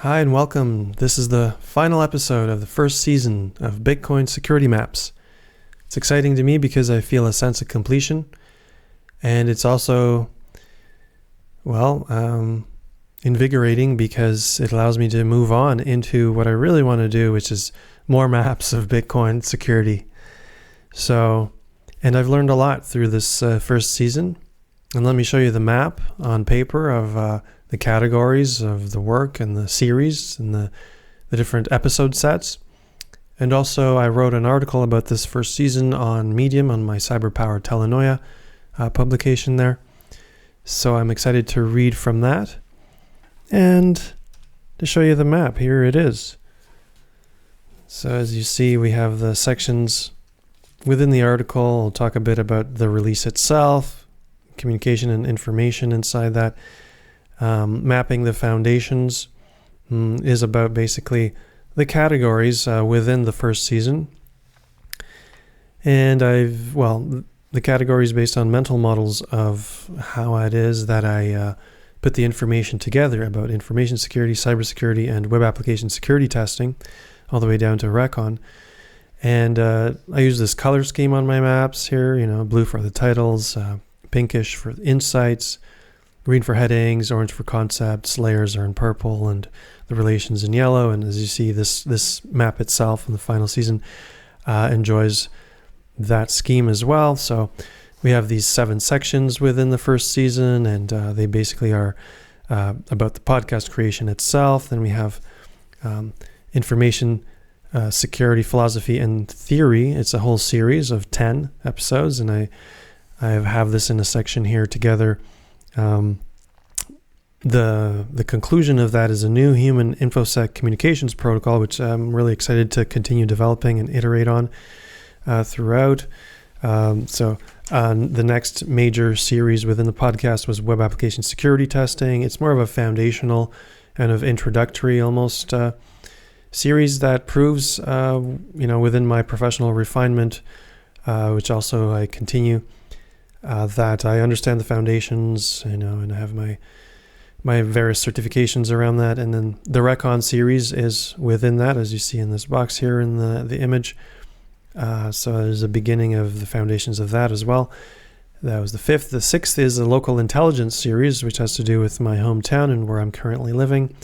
Hi and welcome. This is the final episode of the first season of Bitcoin Security Maps. It's exciting to me because I feel a sense of completion, and it's also, invigorating because it allows me to move on into what I really want to do, which is more maps of Bitcoin security. And I've learned a lot through this first season. And let me show you the map on paper of the categories of the work and the series and the different episode sets. And also I wrote an article about this first season on Medium on my Cyberpower Telenoia publication there. So I'm excited to read from that and to show you the map. Here it is. So as you see, we have the sections within the article. I'll talk a bit about the release itself, communication and information inside that. Mapping the foundations is about basically the categories within the first season. And the categories based on mental models of how it is that I put the information together about information security, cybersecurity, and web application security testing, all the way down to Recon. And I use this color scheme on my maps here, blue for the titles, pinkish for insights, green for headings, orange for concepts, layers are in purple, and the relations in yellow. And as you see, this map itself in the final season enjoys that scheme as well. So we have these 7 sections within the first season, and they basically are about the podcast creation itself. Then we have information security, philosophy, and theory. It's a whole series of 10 episodes, and I have this in a section here together. The conclusion of that is a new human InfoSec communications protocol, which I'm really excited to continue developing and iterate on throughout. The next major series within the podcast was web application security testing. It's more of a foundational kind of introductory almost series that proves, within my professional refinement, which also I continue, that I understand the foundations, and I have my various certifications around that. And then the Recon series is within that, as you see in this box here in the image. So there's a beginning of the foundations of that as well. That was the 5th. The 6th is a local intelligence series, which has to do with my hometown and where I'm currently living,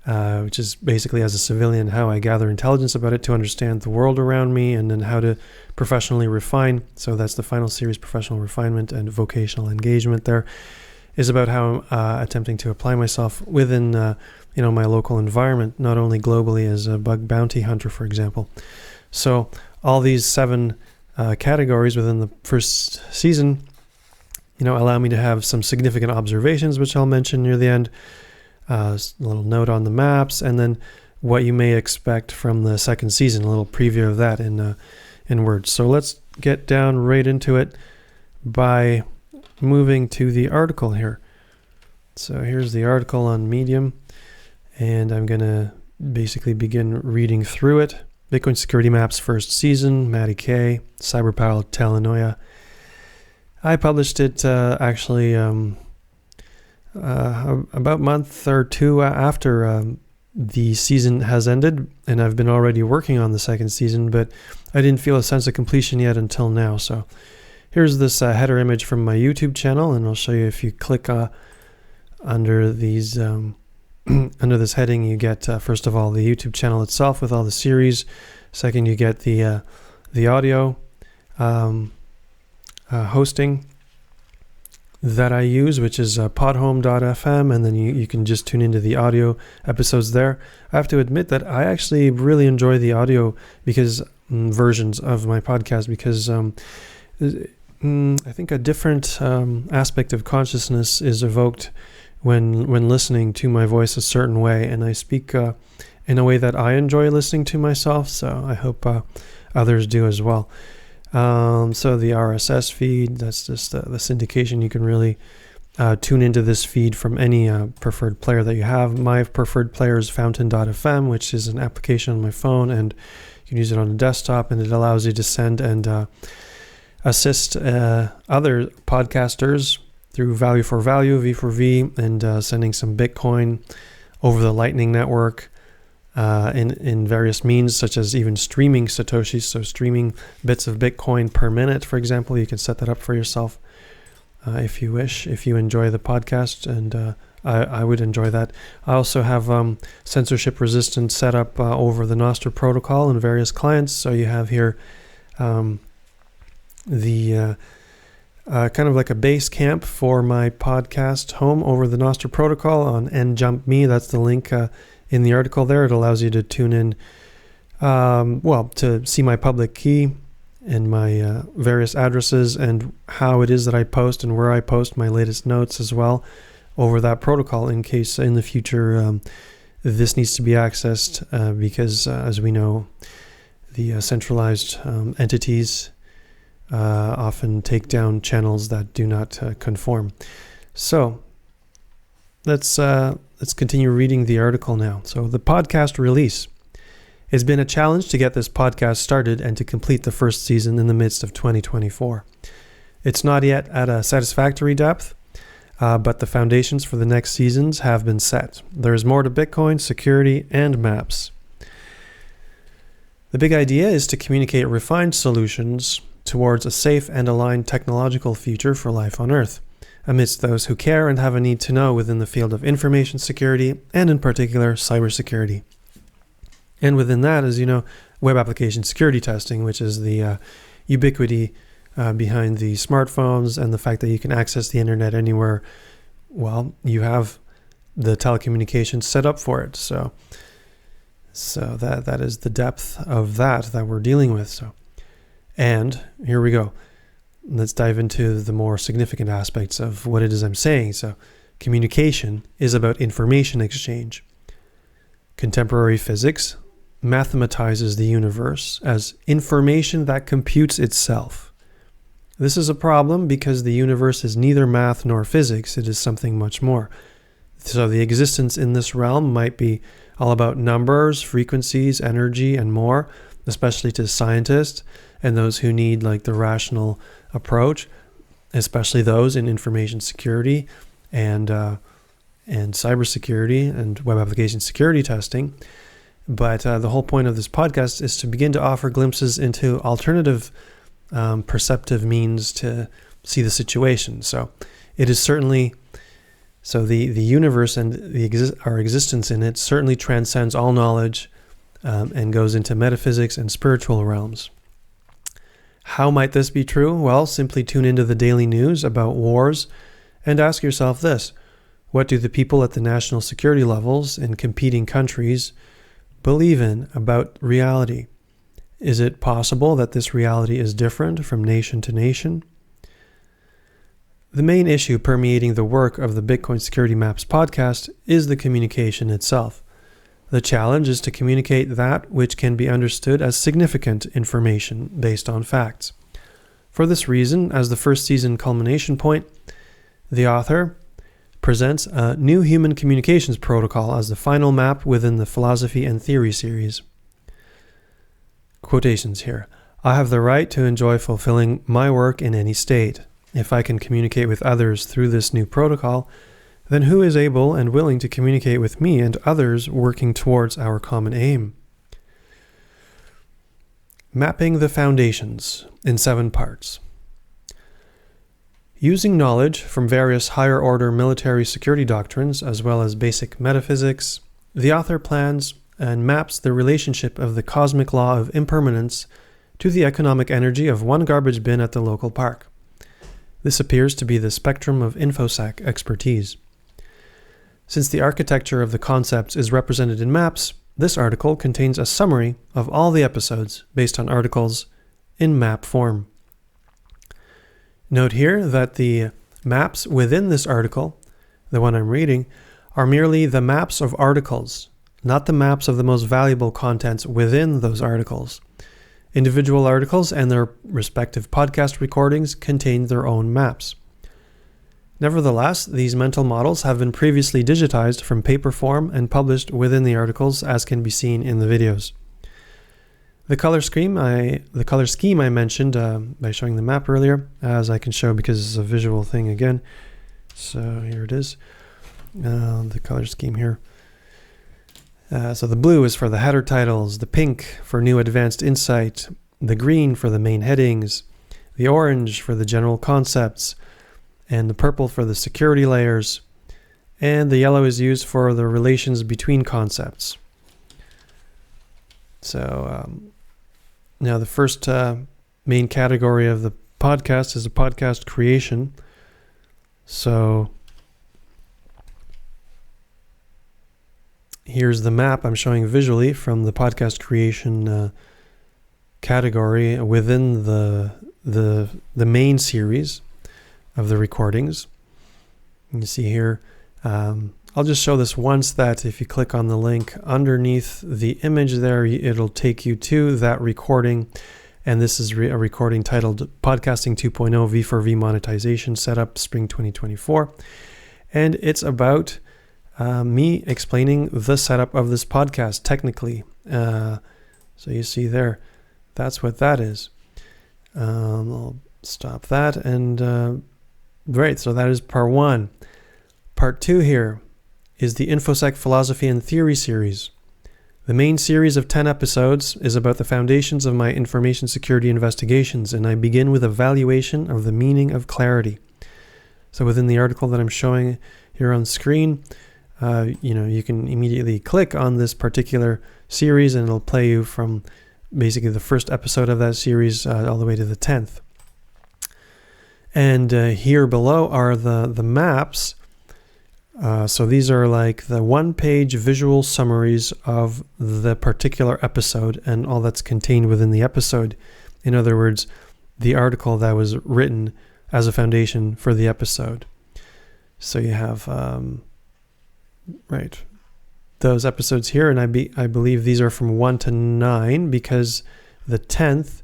which is basically, as a civilian, how I gather intelligence about it to understand the world around me, and then how to professionally refine. So that's the final series, professional refinement and vocational engagement. There is about how I'm attempting to apply myself within my local environment, not only globally as a bug bounty hunter, for example. So all these 7 categories within the first season, allow me to have some significant observations, which I'll mention near the end. A little note on the maps, and then what you may expect from the second season, a little preview of that in words. So let's get down right into it by moving to the article here. So here's the article on Medium, and I'm going to basically begin reading through it. Bitcoin Security Maps first season, Matty K, Cyberpower Telenoia. I published it actually about a month or two after the season has ended, and I've been already working on the second season, but I didn't feel a sense of completion yet until now. So here's this header image from my YouTube channel, and I'll show you. If you click under these under this heading, you get first of all the YouTube channel itself with all the series. Second, you get the audio hosting that I use, which is podhome.fm, and then you can just tune into the audio episodes there. I have to admit that I actually really enjoy the audio versions of my podcast, because I think a different aspect of consciousness is evoked when listening to my voice a certain way, and I speak in a way that I enjoy listening to myself, so I hope others do as well. So the RSS feed, that's just the syndication. You can really tune into this feed from any preferred player that you have. My preferred player is fountain.fm, which is an application on my phone, and you can use it on a desktop, and it allows you to send and assist other podcasters through value for value, V for V, and sending some Bitcoin over the Lightning Network, in various means, such as even streaming Satoshis, so streaming bits of Bitcoin per minute, for example. You can set that up for yourself if you wish, if you enjoy the podcast, and I would enjoy that. I also have censorship resistant set up over the Nostr protocol and various clients. So you have here the kind of like a base camp for my podcast home over the Nostr protocol on njumpme. That's the link in the article there. It allows you to tune in, to see my public key and my various addresses and how it is that I post and where I post my latest notes as well over that protocol, in case in the future this needs to be accessed because as we know, the centralized entities often take down channels that do not conform. So let's continue reading the article now. So the podcast release. It's been a challenge to get this podcast started and to complete the first season in the midst of 2024. It's not yet at a satisfactory depth, but the foundations for the next seasons have been set. There is more to Bitcoin, security, and maps. The big idea is to communicate refined solutions towards a safe and aligned technological future for life on Earth, amidst those who care and have a need to know within the field of information security, and in particular, cybersecurity. And within that, as you know, web application security testing, which is the ubiquity behind the smartphones and the fact that you can access the internet anywhere. Well, you have the telecommunications set up for it. So that is the depth of that we're dealing with. So, and here we go. Let's dive into the more significant aspects of what it is I'm saying. So, communication is about information exchange. Contemporary physics mathematizes the universe as information that computes itself. This is a problem because the universe is neither math nor physics. It is something much more. So the existence in this realm might be all about numbers, frequencies, energy, and more, especially to scientists and those who need like the rational approach, especially those in information security and cybersecurity and web application security testing. But the whole point of this podcast is to begin to offer glimpses into alternative perceptive means to see the situation. So it is certainly, so the universe and our existence in it certainly transcends all knowledge and goes into metaphysics and spiritual realms. How might this be true? Well, simply tune into the daily news about wars and ask yourself this: what do the people at the national security levels in competing countries believe in about reality? Is it possible that this reality is different from nation to nation? The main issue permeating the work of the Bitcoin Security Maps podcast is the communication itself. The challenge is to communicate that which can be understood as significant information based on facts. For this reason, as the first season culmination point, the author presents a new human communications protocol as the final map within the philosophy and theory series. Quotations here. I have the right to enjoy fulfilling my work in any state. If I can communicate with others through this new protocol, then who is able and willing to communicate with me and others working towards our common aim? Mapping the foundations in 7 parts. Using knowledge from various higher order military security doctrines as well as basic metaphysics, the author plans and maps the relationship of the cosmic law of impermanence to the economic energy of one garbage bin at the local park. This appears to be the spectrum of InfoSec expertise. Since the architecture of the concepts is represented in maps, this article contains a summary of all the episodes based on articles in map form. Note here that the maps within this article, the one I'm reading, are merely the maps of articles, not the maps of the most valuable contents within those articles. Individual articles and their respective podcast recordings contain their own maps. Nevertheless, these mental models have been previously digitized from paper form and published within the articles, as can be seen in the videos. The color scheme I mentioned by showing the map earlier, as I can show because it's a visual thing again. So here it is, the color scheme here. So the blue is for the header titles, the pink for new advanced insight, the green for the main headings, the orange for the general concepts, and the purple for the security layers, and the yellow is used for the relations between concepts. So now the first main category of the podcast is a podcast creation. So here's the map I'm showing visually from the podcast creation category within the main series of the recordings. You see here, I'll just show this once, that if you click on the link underneath the image there, it'll take you to that recording. And this is a recording titled Podcasting 2.0 V4V Monetization Setup Spring 2024. And it's about me explaining the setup of this podcast technically. So you see there, that's what that is. I'll stop that. And right, so that is part 1. Part 2 here is the InfoSec Philosophy and Theory series. The main series of 10 episodes is about the foundations of my information security investigations, and I begin with a valuation of the meaning of clarity. So within the article that I'm showing here on screen, you can immediately click on this particular series and it'll play you from basically the first episode of that series all the way to the 10th. And here below are the maps. So these are like the one-page visual summaries of the particular episode and all that's contained within the episode. In other words, the article that was written as a foundation for the episode. So you have, those episodes here, and I believe these are from 1 to 9 because the 10th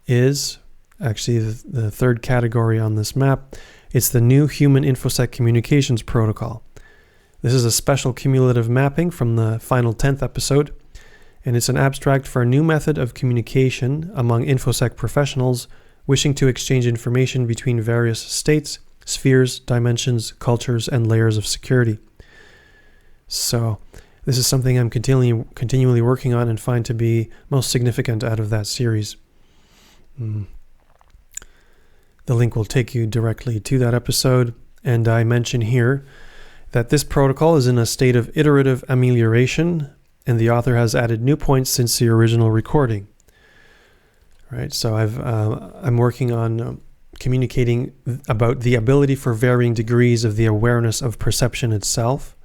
is actually the third category on this map. It's the new Human InfoSec Communications Protocol. This is a special cumulative mapping from the final 10th episode, and it's an abstract for a new method of communication among InfoSec professionals wishing to exchange information between various states, spheres, dimensions, cultures, and layers of security. So this is something I'm continually working on and find to be most significant out of that series. The link will take you directly to that episode, and I mention here that this protocol is in a state of iterative amelioration, and the author has added new points since the original recording. Right, so I'm working on communicating about the ability for varying degrees of the awareness of perception itself.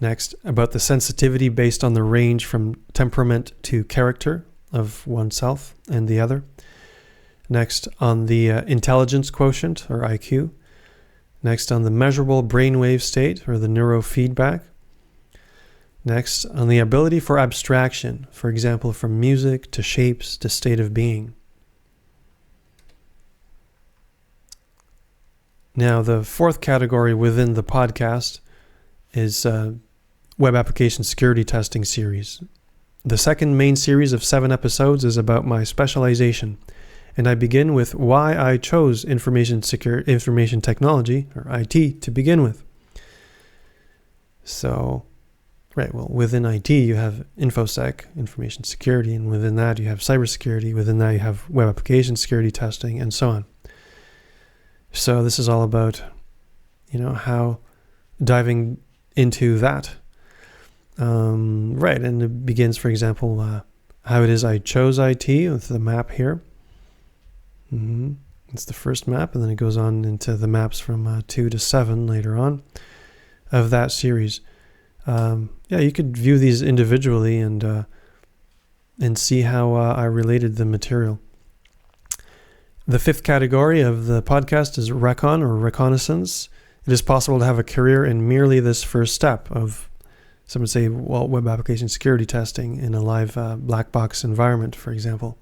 Next, about the sensitivity based on the range from temperament to character of oneself and the other. Next, on the intelligence quotient, or IQ. Next, on the measurable brainwave state, or the neurofeedback. Next, on the ability for abstraction, for example, from music to shapes to state of being. Now, the fourth category within the podcast is Web Application Security Testing series. The second main series of 7 episodes is about my specialization, and I begin with why I chose information technology, or IT, to begin with. So, within IT you have InfoSec, information security, and within that you have cybersecurity, within that you have web application security testing, and so on. So this is all about, how diving into that. And it begins, for example, how it is I chose IT with the map here. It's the first map, and then it goes on into the maps from 2 to 7 later on of that series. You could view these individually and see how I related the material. The fifth category of the podcast is Recon, or reconnaissance. It is possible to have a career in merely this first step of, some would say, web application security testing in a live black box environment, for example.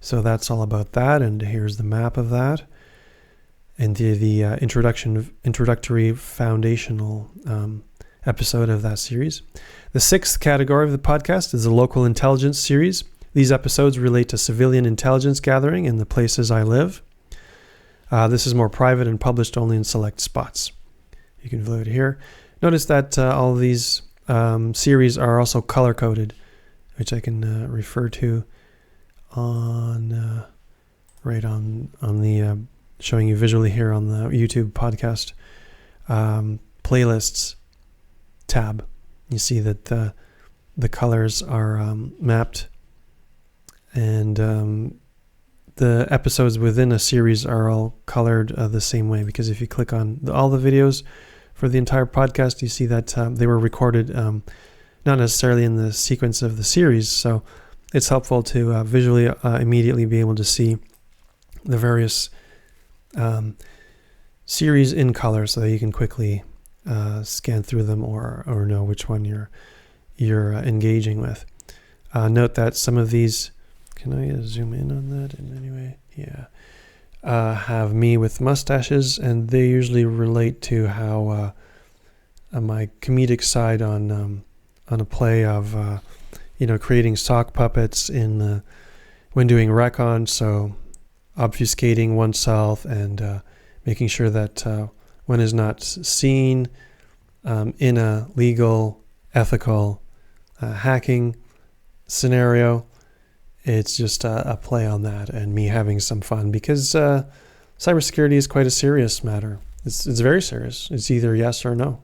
So that's all about that, and here's the map of that. And the introductory foundational episode of that series. The sixth category of the podcast is the local intelligence series. These episodes relate to civilian intelligence gathering in the places I live. This is more private and published only in select spots. You can view it here. Notice that all of these series are also color coded, which I can refer to on right on the showing you visually here on the YouTube podcast playlists tab. You see that the colors are mapped, and the episodes within a series are all colored the same way, because if you click on all the videos for the entire podcast, you see that they were recorded not necessarily in the sequence of the series, so it's helpful to visually immediately be able to see the various series in color, so that you can quickly scan through them or know which one you're engaging with. Note that some of these, can I zoom in on that in any way? Yeah. Have me with mustaches, and they usually relate to how my comedic side on a play of creating sock puppets when doing recon, so obfuscating oneself and making sure that one is not seen in a legal, ethical hacking scenario. It's just a play on that and me having some fun, because cybersecurity is quite a serious matter. It's very serious. It's either yes or no.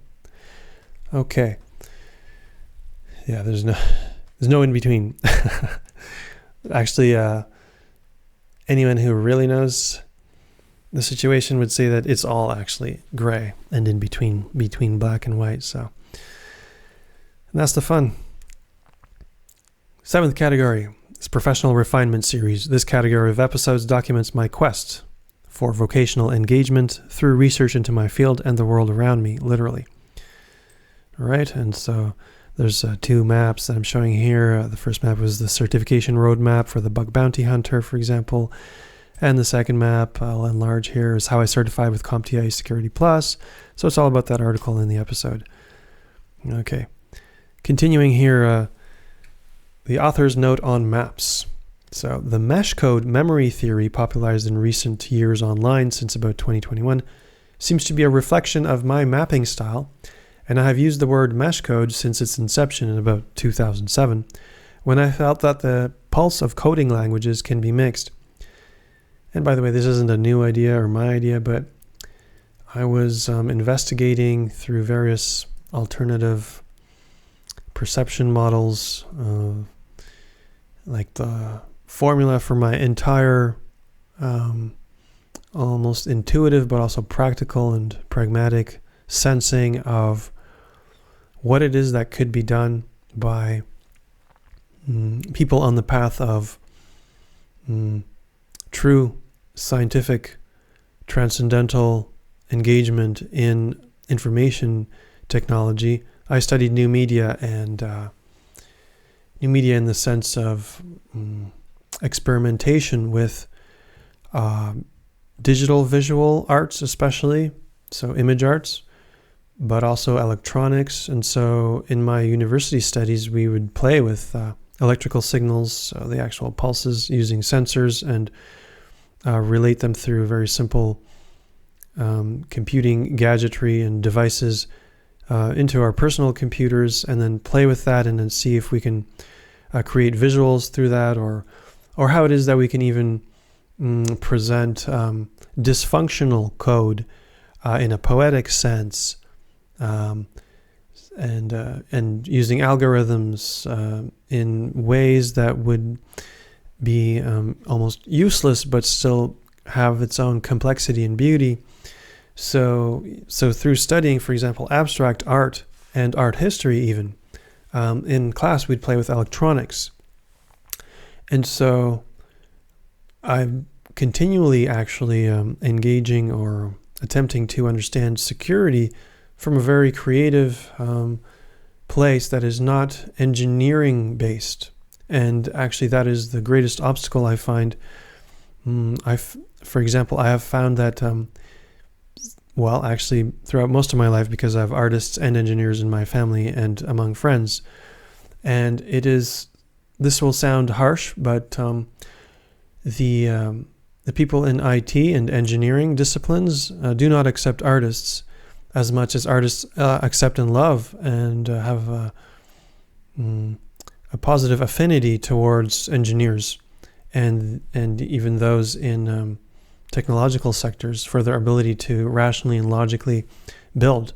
Okay. Yeah, there's no in between. Actually, anyone who really knows the situation would say that it's all actually gray and in between black and white. So, and that's the fun. 7th category is professional refinement series. This category of episodes documents my quest for vocational engagement through research into my field and the world around me, literally. All right, and so there's 2 maps that I'm showing here. The first map was the certification roadmap for the bug bounty hunter, for example. And the second map, I'll enlarge here, is how I certified with CompTIA Security Plus. So it's all about that article in the episode. Okay. Continuing here, the author's note on maps. So the mesh code memory theory, popularized in recent years online since about 2021, seems to be a reflection of my mapping style, and I have used the word mesh code since its inception in about 2007, when I felt that the pulse of coding languages can be mixed. And by the way, this isn't a new idea or my idea, but I was investigating through various alternative perception models, like the formula for my entire almost intuitive but also practical and pragmatic sensing of what it is that could be done by people on the path of true scientific transcendental engagement in information technology. I studied new media, and new media in the sense of experimentation with digital visual arts, especially, so image arts, but also electronics. And so in my university studies, we would play with electrical signals, so the actual pulses, using sensors, and relate them through very simple computing gadgetry and devices into our personal computers, and then play with that and then see if we can create visuals through that, or how it is that we can even present dysfunctional code in a poetic sense, and using algorithms in ways that would be almost useless but still have its own complexity and beauty. So through studying, for example, abstract art and art history even, in class we'd play with electronics. And so I'm continually actually engaging or attempting to understand security from a very creative place that is not engineering based. And actually that is the greatest obstacle I find. For example, I have found that actually throughout most of my life, because I have artists and engineers in my family and among friends. And this will sound harsh, but the people in IT and engineering disciplines do not accept artists as much as artists accept and love and have a positive affinity towards engineers and even those in technological sectors for their ability to rationally and logically build.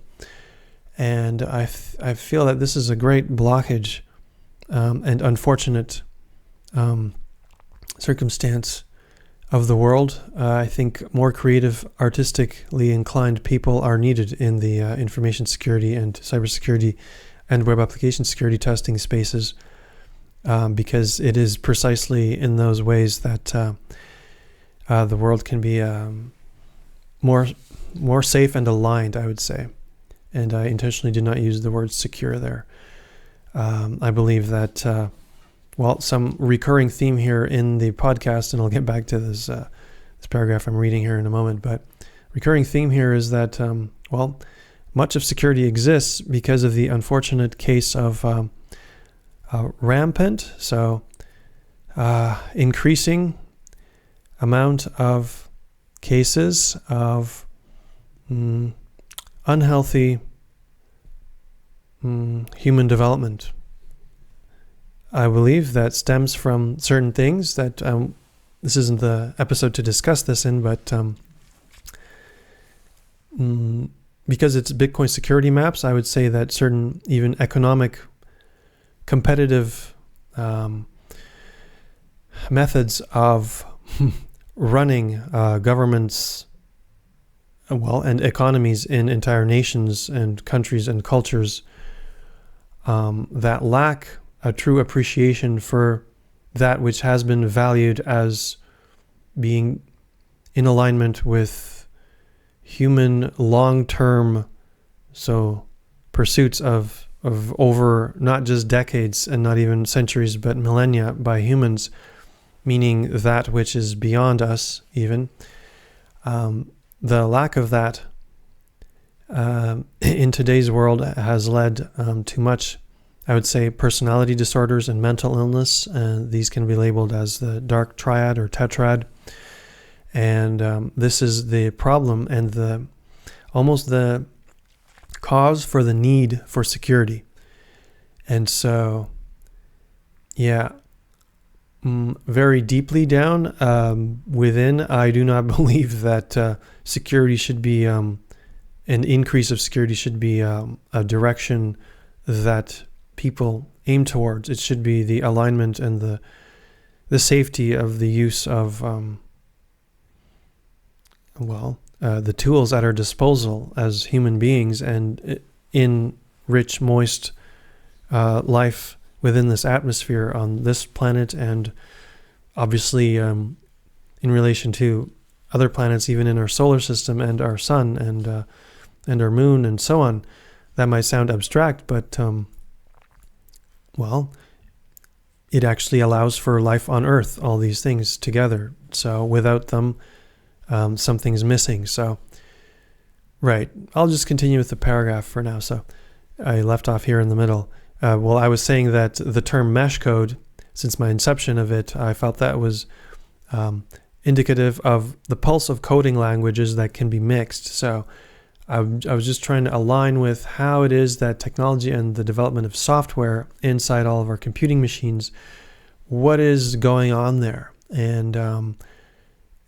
And I feel that this is a great blockage and unfortunate circumstance of the world. I think more creative, artistically inclined people are needed in the information security and cybersecurity and web application security testing spaces, because it is precisely in those ways that the world can be more safe and aligned, I would say. And I intentionally did not use the word secure there. I believe that some recurring theme here in the podcast, and I'll get back to this paragraph I'm reading here in a moment, but recurring theme here is that, much of security exists because of the unfortunate case of rampant, increasing amount of cases of unhealthy human development. I believe that stems from certain things that this isn't the episode to discuss this in, but because it's Bitcoin security maps, I would say that certain even economic competitive methods of running governments and economies in entire nations and countries and cultures that lack a true appreciation for that which has been valued as being in alignment with human long-term pursuits of over not just decades and not even centuries but millennia by humans, meaning that which is beyond us even. The lack of that in today's world has led to much, I would say, personality disorders and mental illness. These can be labeled as the dark triad or tetrad. And this is the problem and almost the cause for the need for security. And so, very deeply down within, I do not believe that security should be, an increase of security should be a direction that people aim towards. It should be the alignment and the safety of the use of the tools at our disposal as human beings and in rich, moist life within this atmosphere on this planet, and obviously in relation to other planets, even in our solar system and our sun and our moon and so on. That might sound abstract, but it actually allows for life on Earth, all these things together. So without them, something's missing. So, right, I'll just continue with the paragraph for now. So I left off here in the middle. I was saying that the term mesh code, since my inception of it, I felt that was indicative of the pulse of coding languages that can be mixed. So I was just trying to align with how it is that technology and the development of software inside all of our computing machines, what is going on there. And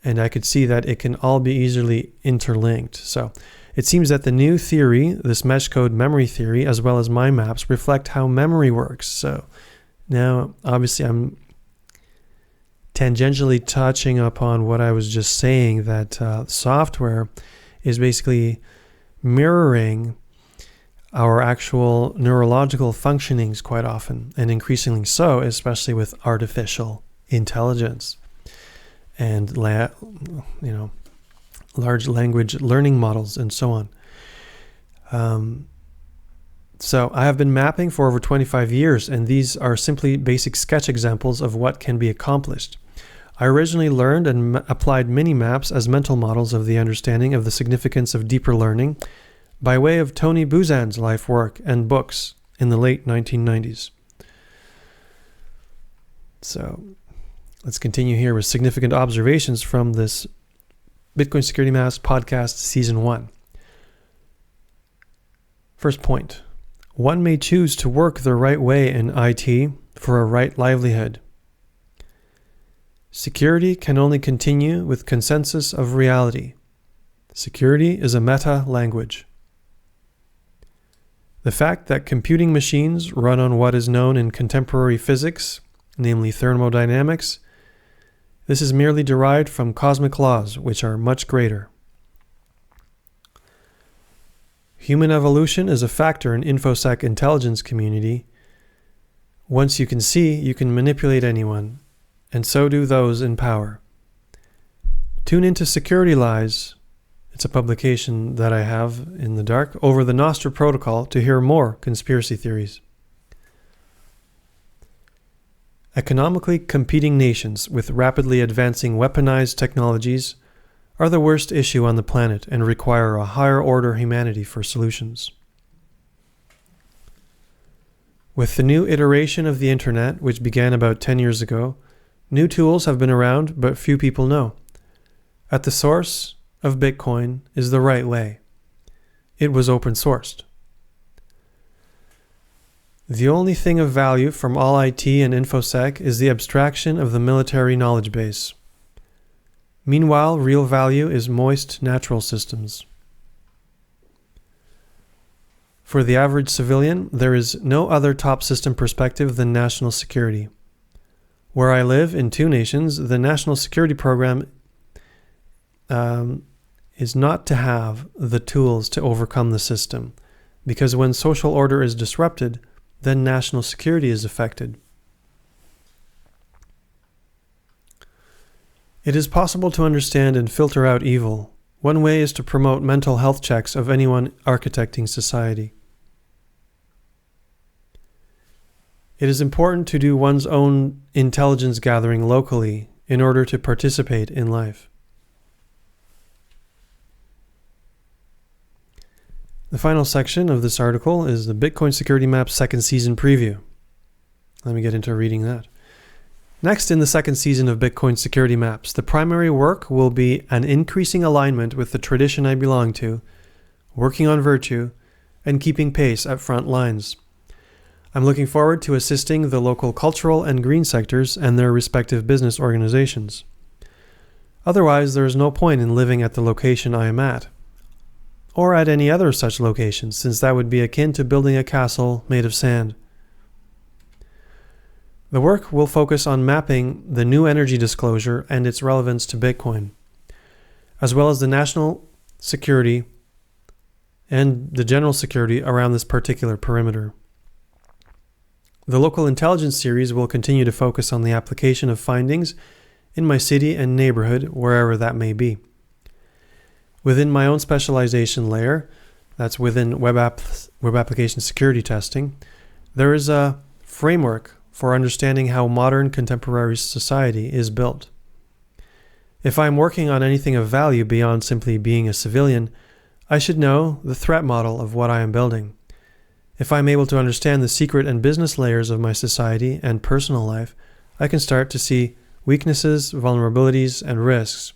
I could see that it can all be easily interlinked. So it seems that the new theory, this mesh code memory theory, as well as mind maps, reflect how memory works. So now, obviously, I'm tangentially touching upon what I was just saying, that software is basically mirroring our actual neurological functionings quite often, and increasingly so, especially with artificial intelligence and large language learning models and so on. So I have been mapping for over 25 years, and these are simply basic sketch examples of what can be accomplished. I originally learned and applied mini-maps as mental models of the understanding of the significance of deeper learning by way of Tony Buzan's life work and books in the late 1990s. So let's continue here with significant observations from this Bitcoin Security Maps podcast, Season 1. First point. One may choose to work the right way in IT for a right livelihood. Security can only continue with consensus of reality. Security is a meta language. The fact that computing machines run on what is known in contemporary physics, namely thermodynamics, this is merely derived from cosmic laws, which are much greater. Human evolution is a factor in InfoSec intelligence community. Once you can see, you can manipulate anyone, and so do those in power. Tune into Security Lies. It's a publication that I have in the dark over the Nostr protocol to hear more conspiracy theories. Economically competing nations with rapidly advancing weaponized technologies are the worst issue on the planet and require a higher order humanity for solutions. With the new iteration of the internet, which began about 10 years ago, new tools have been around, but few people know. At the source of Bitcoin is the right way. It was open sourced. The only thing of value from all IT and InfoSec is the abstraction of the military knowledge base. Meanwhile, real value is moist natural systems. For the average civilian, there is no other top system perspective than national security. Where I live, in two nations, the national security program is not to have the tools to overcome the system, because when social order is disrupted, then national security is affected. It is possible to understand and filter out evil. One way is to promote mental health checks of anyone architecting society. It is important to do one's own intelligence gathering locally in order to participate in life. The final section of this article is the Bitcoin Security Map second season preview. Let me get into reading that. Next, in the second season of Bitcoin Security Maps, the primary work will be an increasing alignment with the tradition I belong to, working on virtue, and keeping pace at front lines. I'm looking forward to assisting the local cultural and green sectors and their respective business organizations. Otherwise, there is no point in living at the location I am at, or at any other such location, since that would be akin to building a castle made of sand. The work will focus on mapping the new energy disclosure and its relevance to Bitcoin, as well as the national security and the general security around this particular perimeter. The local intelligence series will continue to focus on the application of findings in my city and neighborhood, wherever that may be. Within my own specialization layer, that's within web application security testing, there is a framework for understanding how modern contemporary society is built. If I'm working on anything of value beyond simply being a civilian, I should know the threat model of what I am building. If I'm able to understand the secret and business layers of my society and personal life, I can start to see weaknesses, vulnerabilities, and risks.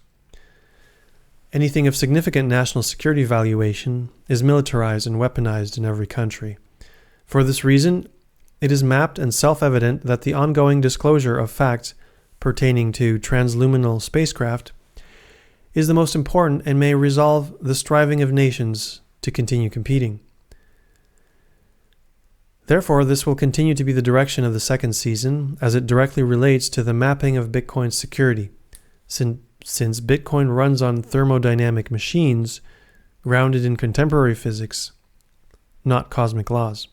Anything of significant national security valuation is militarized and weaponized in every country. For this reason, it is mapped and self-evident that the ongoing disclosure of facts pertaining to transluminal spacecraft is the most important and may resolve the striving of nations to continue competing. Therefore, this will continue to be the direction of the second season, as it directly relates to the mapping of Bitcoin's security, since Bitcoin runs on thermodynamic machines grounded in contemporary physics, not cosmic laws.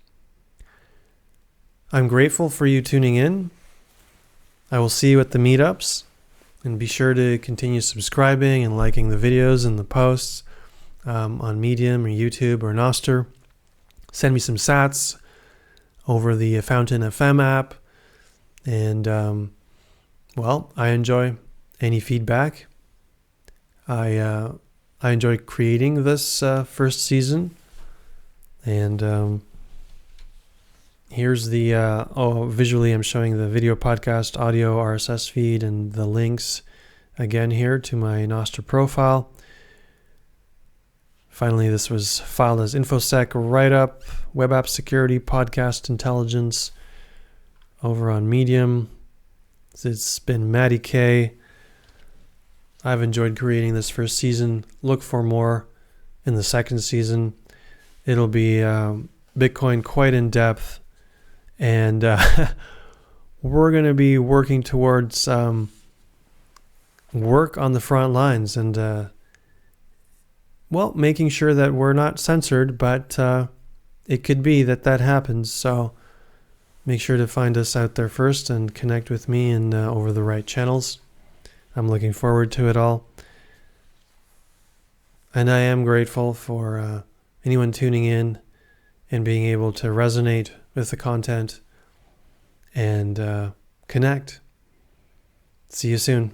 I'm grateful for you tuning in. I will see you at the meetups, and be sure to continue subscribing and liking the videos and the posts on Medium or YouTube or Nostr. Send me some sats over the Fountain FM app, and I enjoy any feedback. I enjoy creating this first season, and here's the visually I'm showing the video podcast audio RSS feed and the links again here to my Nostr profile. Finally, this was filed as InfoSec write-up, web app security, podcast intelligence, over on Medium. It's been Matty K. I've enjoyed creating this first season. Look for more in the second season. It'll be Bitcoin quite in depth, and we're going to be working towards work on the front lines and making sure that we're not censored, but it could be that happens. So make sure to find us out there first and connect with me and over the right channels. I'm looking forward to it all. And I am grateful for anyone tuning in and being able to resonate with the content and connect. See you soon.